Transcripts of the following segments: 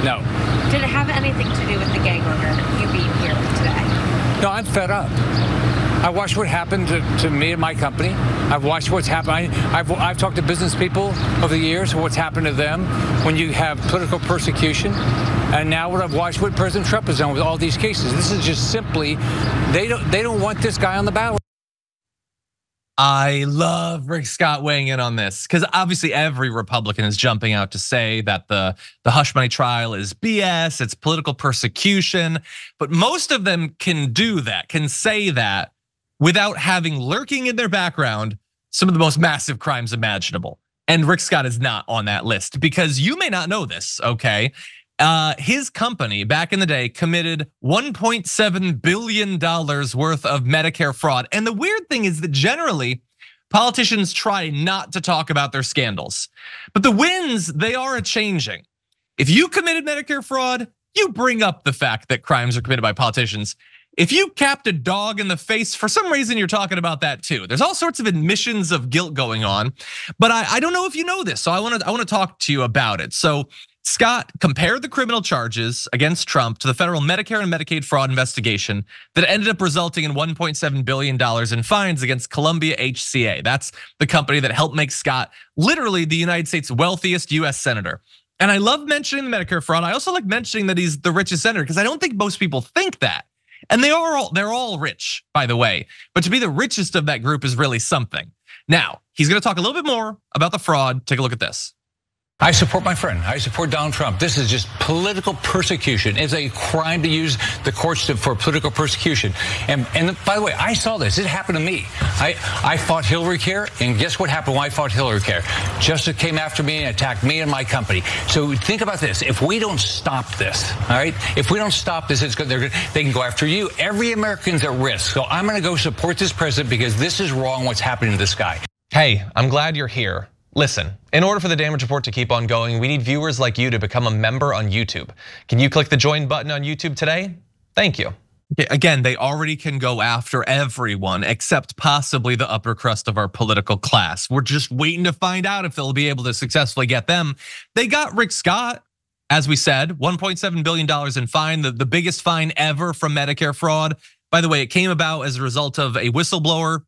No. Did it have anything to do with the gag order, you being here today? No, I'm fed up. I watched what happened to me and my company. I've watched what's happened. I've talked to business people over the years, what's happened to them when you have political persecution. And now what I've watched what President Trump has done with all these cases. This is just simply, they don't want this guy on the ballot. I love Rick Scott weighing in on this because obviously every Republican is jumping out to say that the hush money trial is BS, it's political persecution, but most of them can do that, can say that without having lurking in their background some of the most massive crimes imaginable. And Rick Scott is not on that list because you may not know this, okay? His company back in the day committed $1.7 billion worth of Medicare fraud. And the weird thing is that generally politicians try not to talk about their scandals, but the winds, they are changing. If you committed Medicare fraud, you bring up the fact that crimes are committed by politicians. If you capped a dog in the face, for some reason, you're talking about that too. There's all sorts of admissions of guilt going on, but I don't know if you know this, so I want to talk to you about it. So Scott compared the criminal charges against Trump to the federal Medicare and Medicaid fraud investigation that ended up resulting in $1.7 billion in fines against Columbia HCA. That's the company that helped make Scott literally the United States' wealthiest US senator. And I love mentioning the Medicare fraud. I also like mentioning that he's the richest senator because I don't think most people think that. And they're all rich, by the way. But to be the richest of that group is really something. Now, he's gonna talk a little bit more about the fraud. Take a look at this. I support my friend. I support Donald Trump. This is just political persecution. It's a crime to use the courts for political persecution. And by the way, I saw this. It happened to me. I fought Hillary Care, and guess what happened when I fought Hillary Care? Justice came after me and attacked me and my company. So think about this. If we don't stop this, all right? If we don't stop this, they can go after you. Every American's at risk. So I'm going to go support this president because this is wrong what's happening to this guy. Hey, I'm glad you're here. Listen, in order for the damage report to keep on going, we need viewers like you to become a member on YouTube. Can you click the join button on YouTube today? Thank you. Again, they already can go after everyone except possibly the upper crust of our political class. We're just waiting to find out if they'll be able to successfully get them. They got Rick Scott, as we said, $1.7 billion in fine, the biggest fine ever from Medicare fraud. By the way, it came about as a result of a whistleblower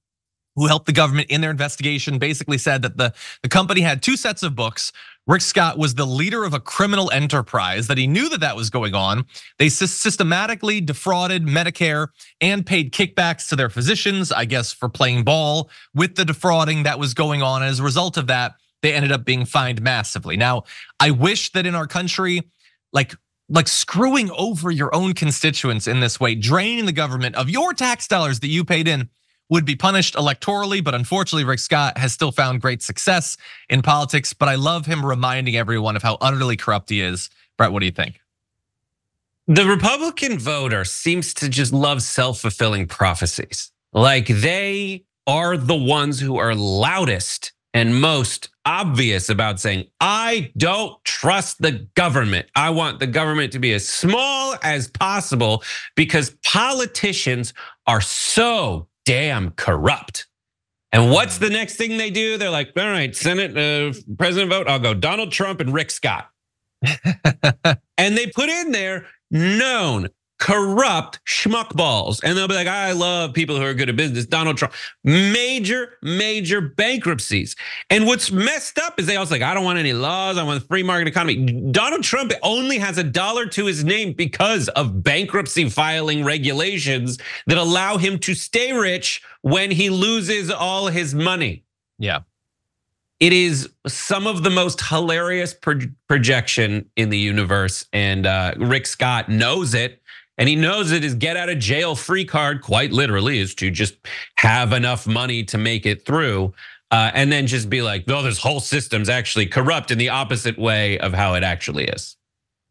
who helped the government in their investigation, basically said that the company had two sets of books. Rick Scott was the leader of a criminal enterprise, that he knew that was going on. They systematically defrauded Medicare and paid kickbacks to their physicians, I guess, for playing ball with the defrauding that was going on. As a result of that, they ended up being fined massively. Now, I wish that in our country, like screwing over your own constituents in this way, draining the government of your tax dollars that you paid in, would be punished electorally, but unfortunately Rick Scott has still found great success in politics, but I love him reminding everyone of how utterly corrupt he is. Brett, what do you think? The Republican voter seems to just love self-fulfilling prophecies. Like they are the ones who are loudest and most obvious about saying, I don't trust the government. I want the government to be as small as possible because politicians are so damn corrupt. And what's the next thing they do? They're like, all right, Senate president vote, I'll go Donald Trump and Rick Scott. And they put in there known corrupt schmuckballs. And they'll be like, I love people who are good at business. Donald Trump, major bankruptcies. And what's messed up is they also like, I don't want any laws. I want a free market economy. Donald Trump only has $1 to his name because of bankruptcy filing regulations that allow him to stay rich when he loses all his money. Yeah. It is some of the most hilarious projection in the universe. And Rick Scott knows it. And he knows that his get out of jail free card, quite literally, is to just have enough money to make it through. And then just be like, no, this whole system's actually corrupt in the opposite way of how it actually is.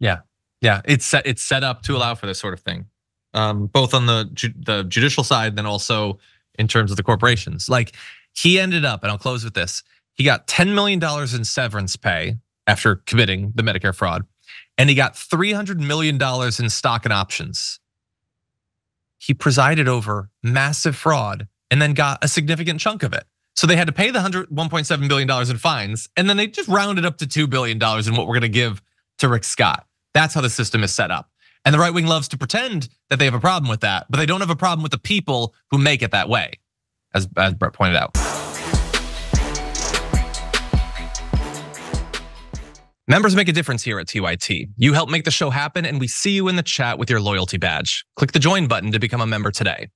Yeah, it's set up to allow for this sort of thing. Both on the judicial side, then also in terms of the corporations. Like he ended up, and I'll close with this, he got $10 million in severance pay after committing the Medicare fraud. And he got $300 million in stock and options. He presided over massive fraud and then got a significant chunk of it. So they had to pay the $1.7 billion in fines, and then they just rounded up to $2 billion in what we're gonna give to Rick Scott. That's how the system is set up. And the right wing loves to pretend that they have a problem with that, but they don't have a problem with the people who make it that way, as Brett pointed out. Members make a difference here at TYT. You help make the show happen, and we see you in the chat with your loyalty badge. Click the join button to become a member today.